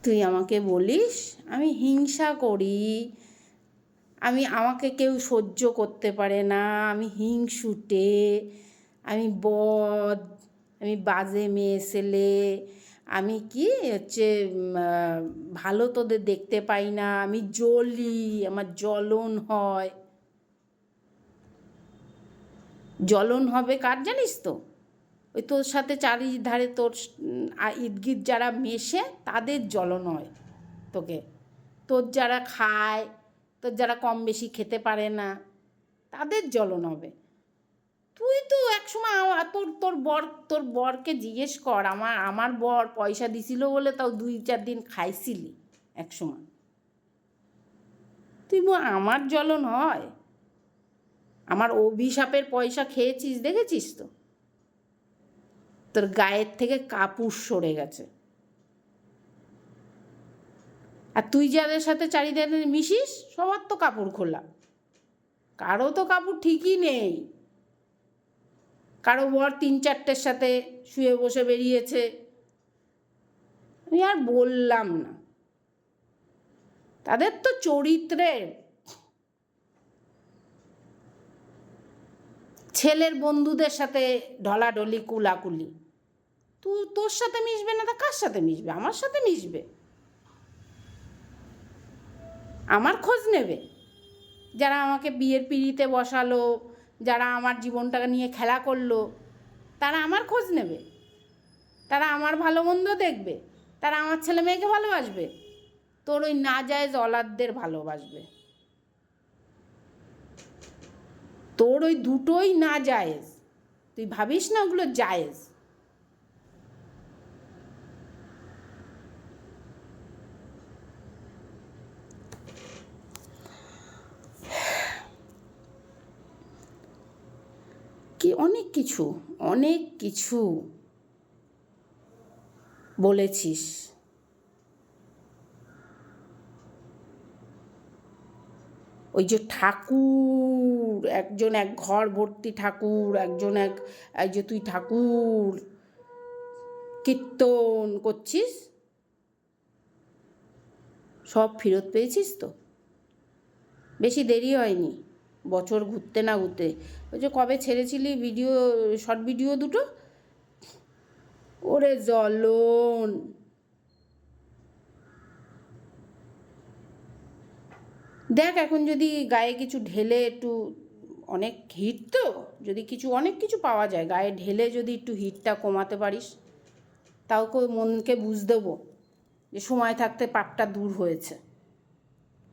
তুই আমাকে বলিস আমি হিংসা করি, আমাকে কেউ সহ্য করতে পারে না, আমি হিংসুটে, আমি বদ, আমি বাজে মেয়ে ছেলে, আমি কি হচ্ছে ভালো তোদের দেখতে পাই না, আমি জ্বলি, আমার জ্বলন হয়। জ্বলন হবে কার জানিস তো? ওই তোর সাথে চারিধারে তোর ইদগিদ যারা মেশে তাদের জ্বলন হয় তোকে। তোর যারা খায়, তোর যারা কম বেশি খেতে পারে না, তাদের জ্বলন হবে। তুই তো একসময় তোর বরকে জিজ্ঞেস কর, আমার বর পয়সা দিছিল বলে তাও 2-4 দিন খাইছিলি একসময়। তুই আমার জ্বলন হয়? আমার অভিশাপের পয়সা খেয়েছিস, দেখেছিস তো? তোর গায়ের থেকে কাপড় সরে গেছে। আর তুই যাদের সাথে চারিদিকে মিশিস সবার তো কাপড় খোলা, কারো তো কাপড় ঠিকই নেই। কারো বর 3-4টের সাথে শুয়ে বসে বেরিয়েছে, আমি আর বললাম না। তাদের তো চরিত্রের, ছেলের বন্ধুদের সাথে ঢলাঢলি কুলাকুলি। তোর সাথে মিশবে না তা কার সাথে মিশবে? আমার সাথে মিশবে, আমার খোঁজ নেবে। যারা আমাকে বিয়ের পিঁড়িতে বসালো, যারা আমার জীবনটাকে নিয়ে খেলা করলো, তারা আমার খোঁজ নেবে, তারা আমার ভালো মন্দ দেখবে, তারা আমার ছেলে মেয়েকে ভালোবাসবে। তোর ওই নাজায়েজ অলাদদের ভালোবাসবে। তোর ওই দুটোই না জায়েজ, তুই ভাবিস না ওগুলো জায়েজ। কি অনেক কিছু বলেছিস। ওই যে ঠাকুর, একজন এক ঘর ভর্তি ঠাকুর, একজন এই যে তুই ঠাকুর কীর্তন করছিস, সব ফেরত পেয়েছিস তো? বেশি দেরি হয়নি, বছর ঘুরতে না ঘুরতে। ওই যে কবে ছেড়েছিলি ভিডিও, শর্ট ভিডিও দুটো, ওরে জ্বলন। দেখ এখন যদি গায়ে কিছু ঢেলে একটু, অনেক হিট তো, যদি অনেক কিছু পাওয়া যায় গায়ে ঢেলে, যদি একটু হিটটা কমাতে পারিস, তাও মনকে বুঝ দেবো যে সময় থাকতে পাপটা দূর হয়েছে।